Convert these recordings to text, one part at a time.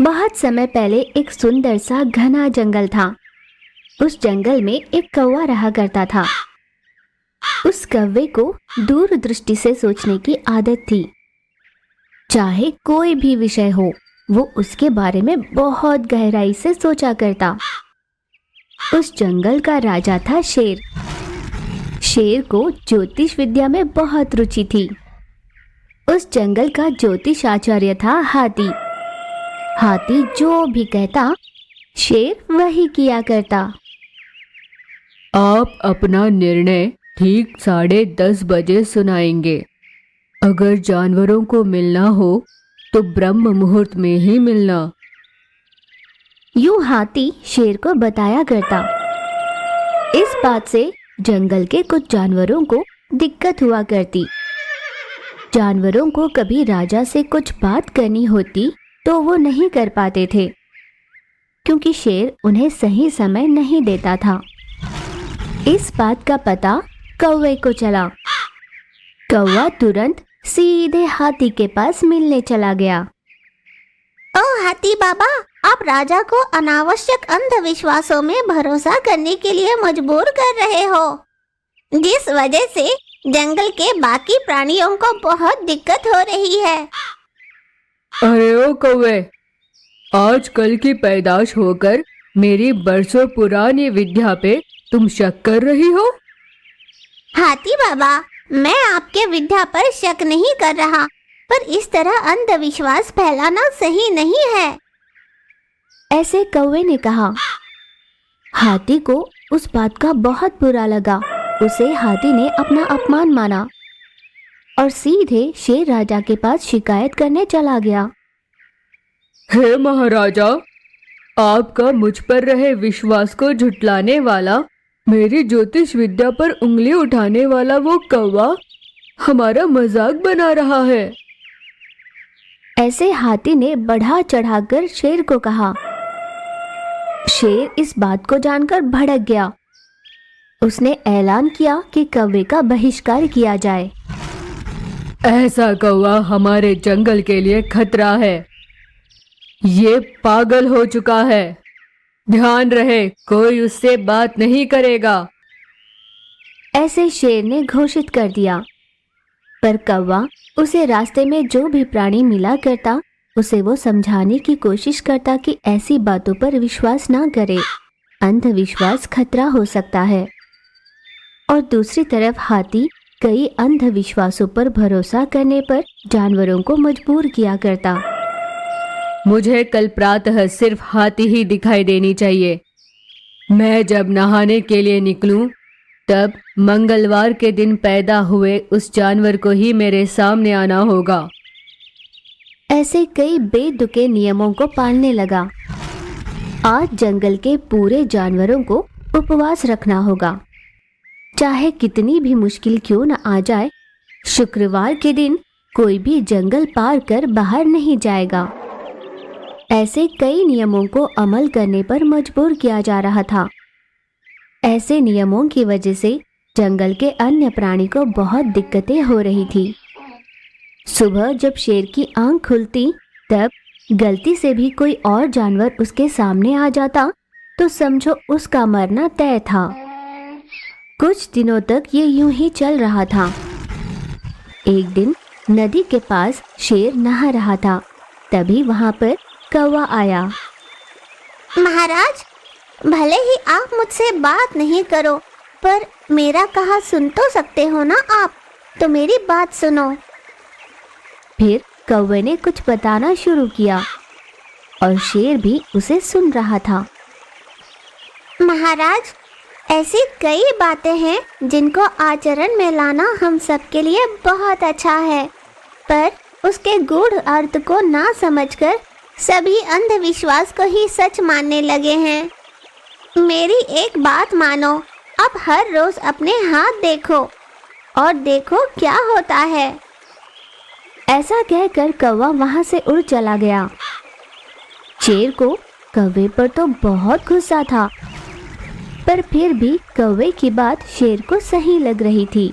बहुत समय पहले एक सुंदर सा घना जंगल था। उस जंगल में एक कौवा रहा करता था। उस कौवे को दूरदृष्टि से सोचने की आदत थी। चाहे कोई भी विषय हो, वो उसके बारे में बहुत गहराई से सोचा करता। उस जंगल का राजा था शेर। शेर को ज्योतिष विद्या में बहुत रुचि थी। उस जंगल का ज्योतिष आचार्य था हाथी। हाथी जो भी कहता, शेर वही किया करता। आप अपना निर्णय ठीक 10:30 बजे सुनाएंगे। अगर जानवरों को मिलना हो तो ब्रह्म मुहूर्त में ही मिलना। यूं हाथी शेर को बताया करता। इस बात से जंगल के कुछ जानवरों को दिक्कत हुआ करती। जानवरों को कभी राजा से कुछ बात करनी होती तो वो नहीं कर पाते थे, क्योंकि शेर उन्हें सही समय नहीं देता था। इस बात का पता कौवे को चला। कौवा तुरंत सीधे हाथी के पास मिलने चला गया। ओ हाथी बाबा, आप राजा को अनावश्यक अंधविश्वासों में भरोसा करने के लिए मजबूर कर रहे हो, जिस वजह से जंगल के बाकी प्राणियों को बहुत दिक्कत हो रही है। अरे ओ कौवे, आजकल की पैदाश होकर मेरी बरसों पुरानी विद्या पे तुम शक कर रही हो? हाथी बाबा, मैं आपके विद्या पर शक नहीं कर रहा, पर इस तरह अंधविश्वास फैलाना सही नहीं है। ऐसे कौवे ने कहा। हाथी को उस बात का बहुत बुरा लगा। उसे हाथी ने अपना अपमान माना और सीधे शेर राजा के पास शिकायत करने चला गया। हे महाराजा, आपका मुझ पर रहे विश्वास को झुठलाने वाला, मेरी ज्योतिष विद्या पर उंगली उठाने वाला वो कौवा हमारा मजाक बना रहा है। ऐसे हाथी ने बढ़ा चढ़ाकर शेर को कहा। शेर इस बात को जानकर भड़क गया। उसने ऐलान किया कि कौवे का बहिष्कार किया जाए। ऐसा कौवा हमारे जंगल के लिए खतरा है। ये पागल हो चुका है। ध्यान रहे, कोई उससे बात नहीं करेगा। ऐसे शेर ने घोषित कर दिया। पर कौवा उसे रास्ते में जो भी प्राणी मिला करता, उसे वो समझाने की कोशिश करता कि ऐसी बातों पर विश्वास ना करे, अंधविश्वास खतरा हो सकता है। और दूसरी तरफ हाथी कई अंधविश्वासों पर भरोसा करने पर जानवरों को मजबूर किया करता। मुझे कल प्रातः सिर्फ हाथी ही दिखाई देनी चाहिए। मैं जब नहाने के लिए निकलूं, तब मंगलवार के दिन पैदा हुए उस जानवर को ही मेरे सामने आना होगा। ऐसे कई बेतुके नियमों को पालने लगा। आज जंगल के पूरे जानवरों को उपवास रखना होगा। चाहे कितनी भी मुश्किल क्यों न आ जाए, शुक्रवार के दिन कोई भी जंगल पार कर बाहर नहीं जाएगा। ऐसे कई नियमों को अमल करने पर मजबूर किया जा रहा था। ऐसे नियमों की वजह से जंगल के अन्य प्राणी को बहुत दिक्कतें हो रही थी। सुबह जब शेर की आंख खुलती, तब गलती से भी कोई और जानवर उसके सामने आ जाता तो समझो उसका मरना तय था। कुछ दिनों तक ये यूं ही चल रहा था। एक दिन नदी के पास शेर नहा रहा था। तभी वहां पर कौवा आया। महाराज, भले ही आप मुझसे बात नहीं करो, पर मेरा कहा सुन तो सकते हो ना आप, तो मेरी बात सुनो। फिर कौवे ने कुछ बताना शुरू किया और शेर भी उसे सुन रहा था। महाराज, ऐसी कई बातें हैं जिनको आचरण में लाना हम सबके लिए बहुत अच्छा है, पर उसके गूढ़ अर्थ को ना समझकर सभी अंधविश्वास को ही सच मानने लगे हैं। मेरी एक बात मानो, अब हर रोज अपने हाथ देखो और देखो क्या होता है। ऐसा कहकर कौवा वहां से उड़ चला गया। शेर को कौवे पर तो बहुत गुस्सा था, पर फिर भी कौवे की बात शेर को सही लग रही थी।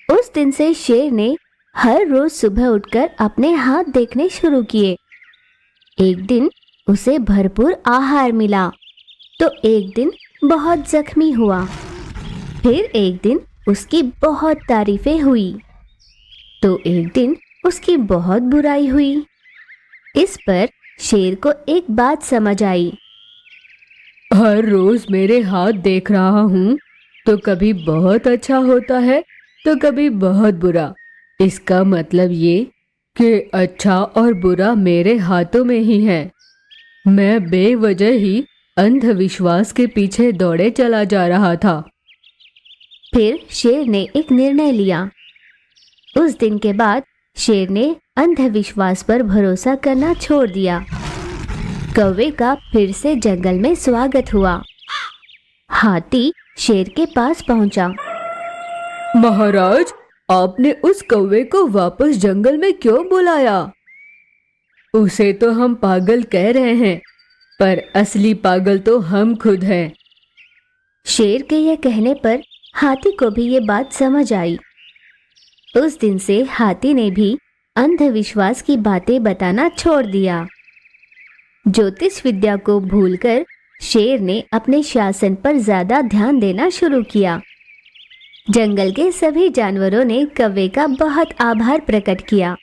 उस दिन से शेर ने हर रोज सुबह उठकर अपने हाथ देखने शुरू किए। एक दिन उसे भरपूर आहार मिला तो एक दिन बहुत जख्मी हुआ। फिर एक दिन उसकी बहुत तारीफें हुई तो एक दिन उसकी बहुत बुराई हुई। इस पर शेर को एक बात समझ आई। हर रोज मेरे हाथ देख रहा हूँ तो कभी बहुत अच्छा होता है तो कभी बहुत बुरा। इसका मतलब ये कि अच्छा और बुरा मेरे हाथों में ही है। मैं बेवजह ही अंधविश्वास के पीछे दौड़े चला जा रहा था। फिर शेर ने एक निर्णय लिया। उस दिन के बाद शेर ने अंधविश्वास पर भरोसा करना छोड़ दिया। कौवे का फिर से जंगल में स्वागत हुआ। हाथी शेर के पास पहुंचा। महाराज, आपने उस कौवे को वापस जंगल में क्यों बुलाया? उसे तो हम पागल कह रहे हैं, पर असली पागल तो हम खुद हैं। शेर के यह कहने पर हाथी को भी ये बात समझ आई। उस दिन से हाथी ने भी अंधविश्वास की बातें बताना छोड़ दिया। ज्योतिष विद्या को भूलकर शेर ने अपने शासन पर ज्यादा ध्यान देना शुरू किया। जंगल के सभी जानवरों ने कौवे का बहुत आभार प्रकट किया।